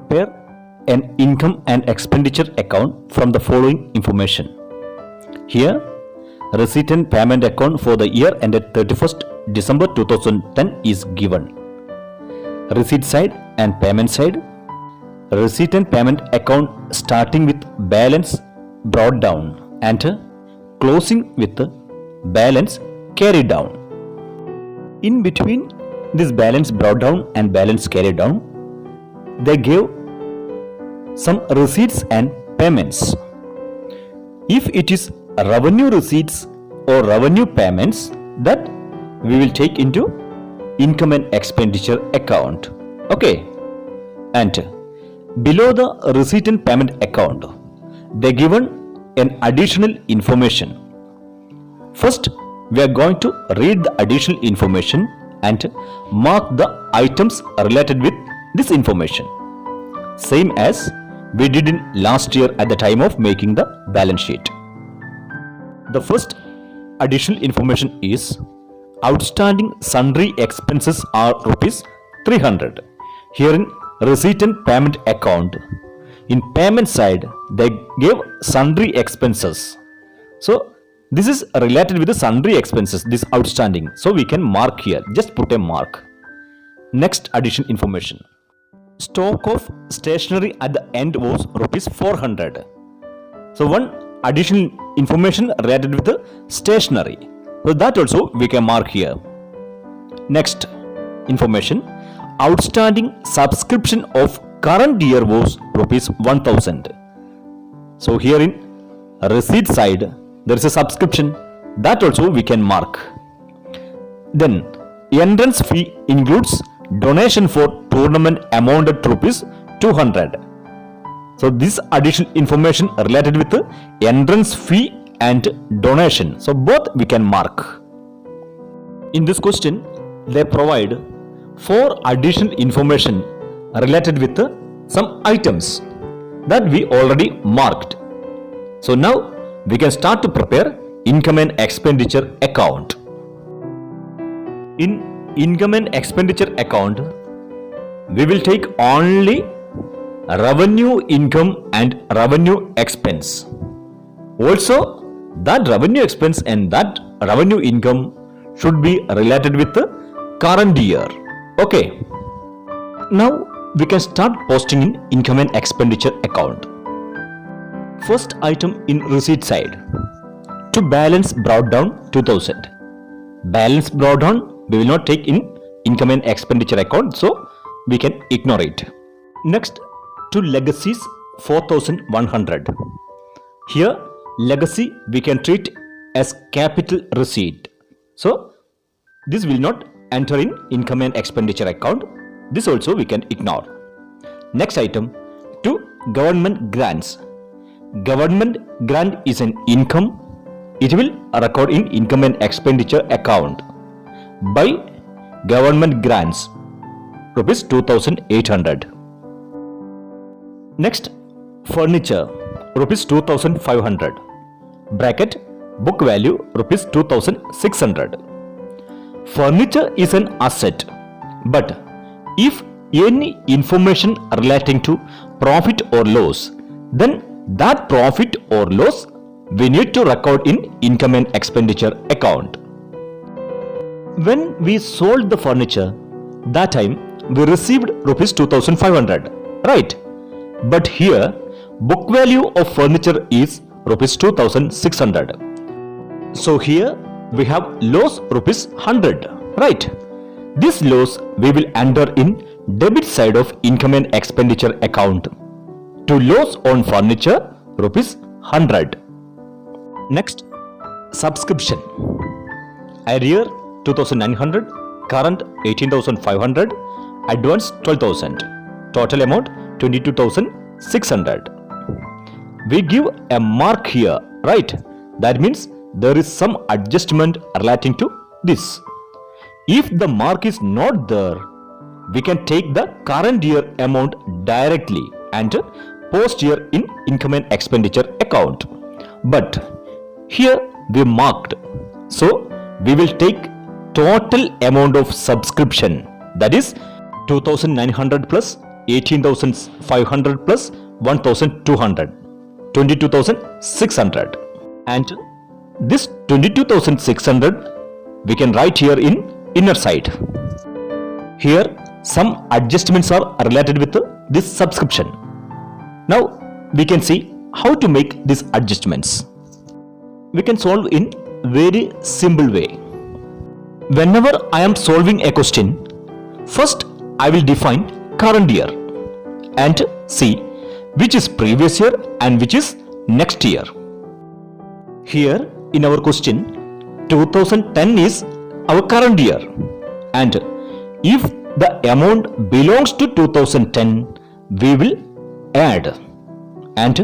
prepare an income and expenditure account from the following information. Here, receipt and payment account for the year ended 31st December 2010 is given. Receipt side and payment side. Receipt and payment account starting with balance brought down and closing with balance carried down. In between this balance brought down and balance carried down, they gave some receipts and payments. If it is revenue receipts or revenue payments, that we will take into income and expenditure account. Okay, and below the receipt and payment account, they given an additional information. First, we are going to read the additional information and mark the items related with this information, same as we did in last year at the time of making the balance sheet. The first additional information is outstanding sundry expenses are rupees 300. Here in receipt and payment account, in payment side they gave sundry expenses. So this is related with the sundry expenses, this outstanding. So we can mark here, just put a mark. Next additional information. Stock of stationery at the end was rupees 400. So one additional information related with the stationery. So that also we can mark here. Next information. Outstanding subscription of current year was rupees 1000. So here in receipt side there is a subscription, that also we can mark. Then entrance fee includes donation for tournament amounted to rupees 200. So this additional information related with the entrance fee and donation. So both we can mark. In this question, they provide 4 additional information related with some items that we already marked. So now we can start to prepare income and expenditure account. In income and expenditure account, we will take only revenue income and revenue expense. Also, that revenue expense and that revenue income should be related with the current year. Okay. Now we can start posting in income and expenditure account. First item in receipt side. To balance brought down 2000. Balance brought down we will not take in income and expenditure account, so we can ignore it. Next, to legacies 4100. Here legacy we can treat as capital receipt. So this will not enter in income and expenditure account. This also we can ignore. Next item, to government grants. Government grant is an income. It will record in income and expenditure account. By government grants, rupees 2800. Next, furniture, rupees 2500. Bracket, book value, rupees 2600. Furniture is an asset, but if any information relating to profit or loss, then that profit or loss we need to record in income and expenditure account. When we sold the furniture, that time we received rupees 2500, right? But here book value of furniture is rupees 2600. So here we have loss rupees 100, right? This loss we will enter in debit side of income and expenditure account. To loss on furniture, rupees 100. Next, subscription. Arrear 2900, current 18500, advance 12000, total amount 22600. We give a mark here, right? That means there is some adjustment relating to this. If the mark is not there, we can take the current year amount directly and post here in income and expenditure account. But here we marked, so we will take total amount of subscription, that is 2900 plus 18,500 plus 1,200, 22,600. And this 22,600 we can write here in inner side. Here some adjustments are related with this subscription. Now we can see how to make these adjustments. We can solve in very simple way. Whenever I am solving a question, first I will define current year and see which is previous year and which is next year. Here in our question, 2010 is our current year, and if the amount belongs to 2010, we will add, and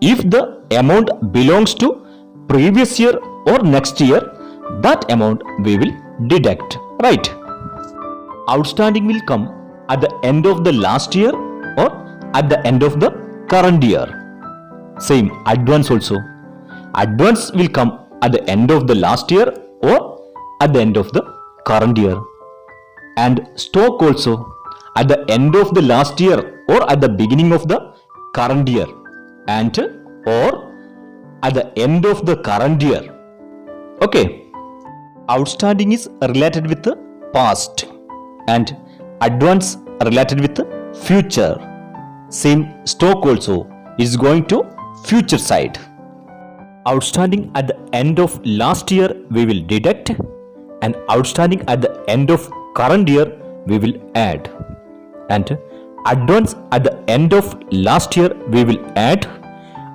if the amount belongs to previous year or next year, that amount we will deduct, right? Outstanding will come at the end of the last year or at the end of the current year. Same advance also. Advance will come at the end of the last year or at the end of the current year. And stock also at the end of the last year or at the beginning of the current year, and or at the end of the current year. Okay. Outstanding is related with the past and advance related with the future. Same stock also is going to future side. Outstanding at the end of last year we will deduct, and outstanding at the end of current year we will add, and advance at the end of last year we will add,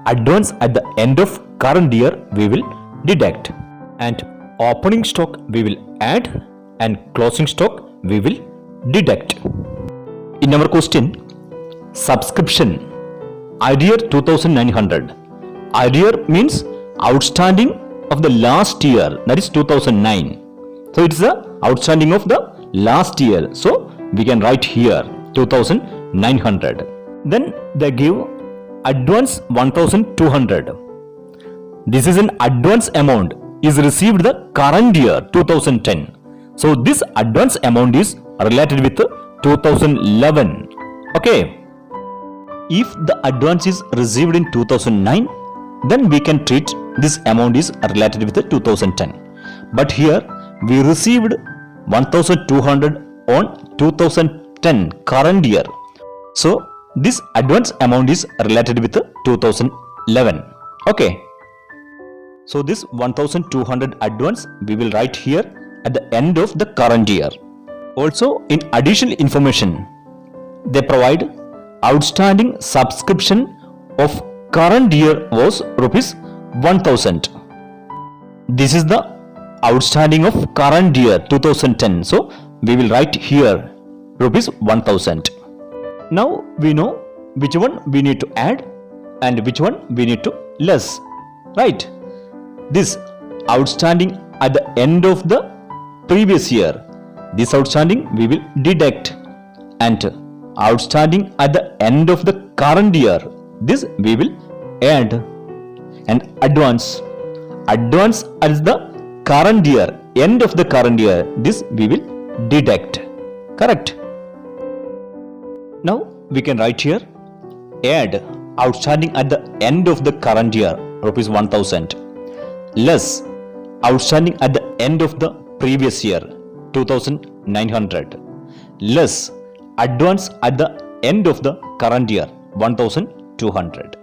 advance at the end of current year we will deduct, and opening stock we will add, and closing stock we will deduct. In our question, subscription arrear 2,900. Arrear means outstanding of the last year, that is 2009. So it is the outstanding of the last year. So we can write here 2,900. Then they give advance 1,200. This is an advance amount is received the current year 2010. So this advance amount is related with 2011. Okay. If the advance is received in 2009, then we can treat this amount is related with 2010. But here we received 1,200 on 2010 current year. So this advance amount is related with 2011. Okay. So this 1,200 advance we will write here at the end of the current year. Also in additional information, they provide outstanding subscription of current year was rupees 1,000. This is the outstanding of current year 2010. So we will write here rupees 1,000. Now we know which one we need to add and which one we need to less, right? This outstanding at the end of the previous year, this outstanding we will deduct, and outstanding at the end of the current year, this we will add, and advance as the current year, end of the current year, this we will deduct. Correct? Now we can write here add outstanding at the end of the current year rupees 1,000 less outstanding at the end of the previous year 2,900 less advance at the end of the current year 1,200.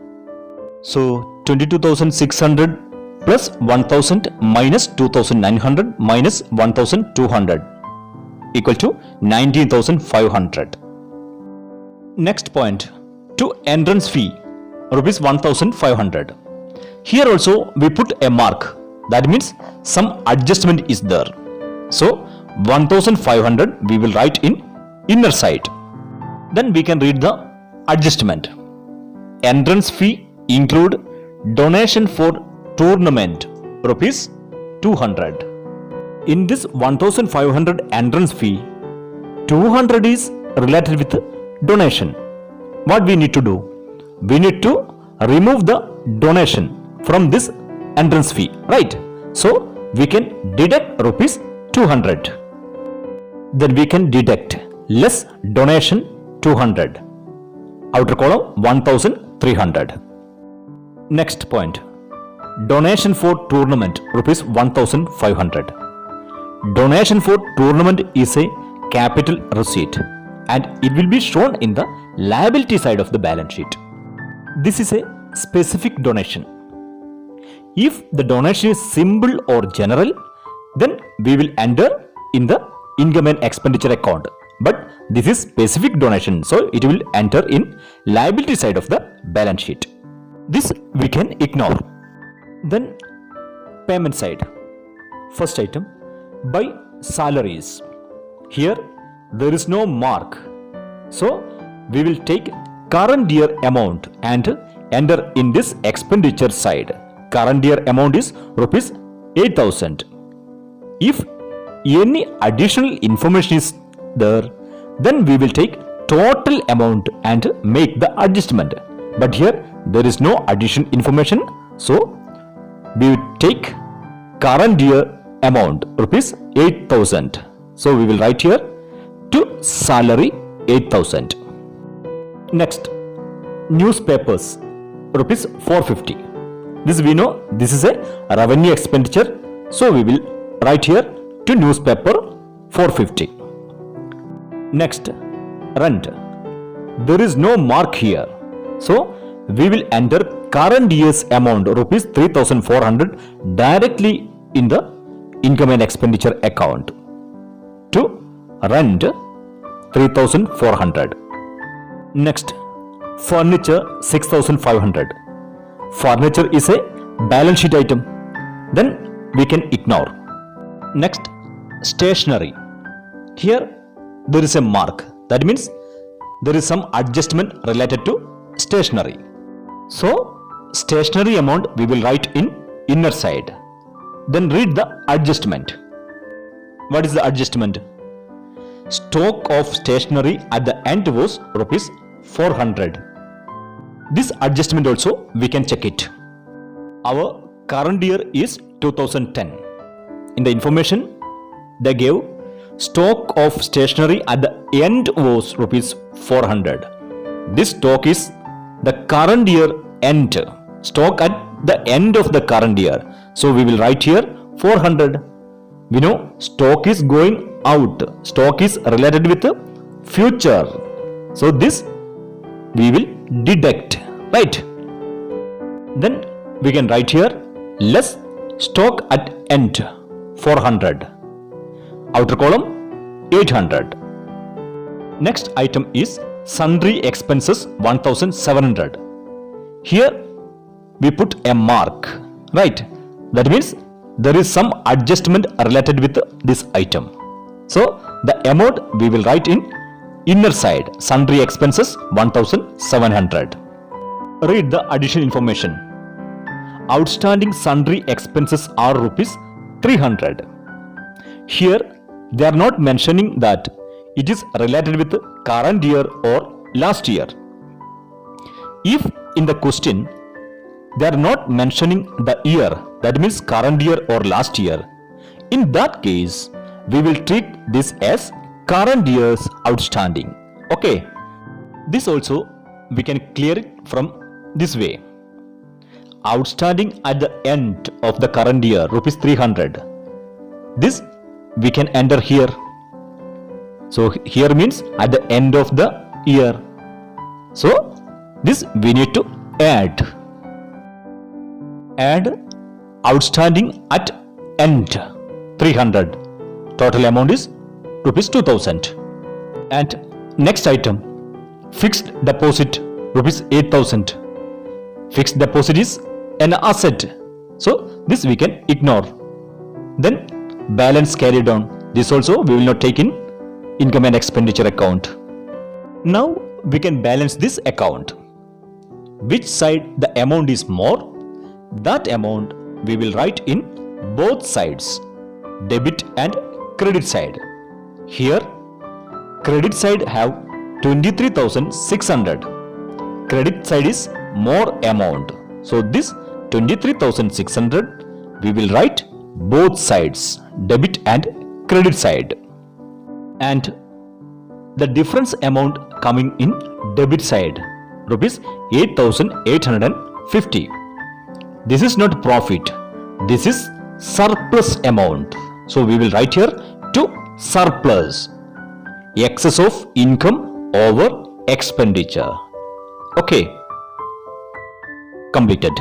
So 22,600 plus 1,000 minus 2,900 minus 1,200 equal to 19,500. Next point, to entrance fee rupees 1,500. Here also we put a mark, that means some adjustment is there. So 1,500 we will write in inner side. Then we can read the adjustment. Entrance fee include donation for tournament rupees 200. In this 1,500 entrance fee, 200 is related with donation. What we need to do? We need to remove the donation from this entrance fee, right? So we can deduct rupees 200. Then we can deduct less donation 200. Outer column 1300. Next point. Donation for tournament rupees 1500. Donation for tournament is a capital receipt and it will be shown in the liability side of the balance sheet. This is a specific donation. If the donation is simple or general, then we will enter in the income and expenditure account. But this is specific donation, so it will enter in liability side of the balance sheet. This we can ignore. Then payment side. First item, by salaries. Here there is no mark, so we will take current year amount and enter in this expenditure side. Current year amount is rupees 8,000. If any additional information is there, then we will take total amount and make the adjustment. But here there is no additional information, so we will take current year amount rupees 8,000. So we will write here to salary 8,000. Next, newspapers rupees 450. This we know this is a revenue expenditure, so we will write here to newspaper 450. Next, rent. There is no mark here, so we will enter current year's amount rupees 3,400 directly in the income and expenditure account to rent 3,400. Next, furniture 6,500. Furniture is a balance sheet item, then we can ignore. Next, stationery. Here there is a mark, that means there is some adjustment related to stationery. So stationery amount we will write in inner side. Then read the adjustment. What is the adjustment? Stock of stationery at the end was rupees 400. This adjustment also we can check it. Our current year is 2010. In the information they gave, stock of stationery at the end was rupees 400. This stock is the current year end, stock at the end of the current year. So we will write here 400. We know stock is going out, stock is related with the future. So this we will deduct, right? Then we can write here less stock at end 400. Outer column 800. Next item is sundry expenses 1700. Here we put a mark, right? That means there is some adjustment related with this item. So the amount we will write in inner side, sundry expenses 1700. Read the additional information. Outstanding sundry expenses are rupees 300. Here they are not mentioning that it is related with current year or last year. If in the question they are not mentioning the year, that means current year or last year, in that case we will treat this as current year's outstanding. Okay, this also we can clear it from this way. Outstanding at the end of the current year rupees 300. This we can enter here. So here means at the end of the year. So this we need to add outstanding at end 300. Total amount is rupees 2000. And next item, fixed deposit rupees 8000. Fixed deposit is an asset, so this we can ignore. Then balance carried on, this also we will not take in income and expenditure account. Now we can balance this account. Which side the amount is more, that amount we will write in both sides, debit and credit side. Here credit side have 23,600. Credit side is more amount, so this 23,600 we will write both sides, debit and credit side. And the difference amount coming in debit side, rupees 8,850. This is not profit. This is surplus amount. So we will write here to surplus. Excess of income over expenditure. Okay. Completed.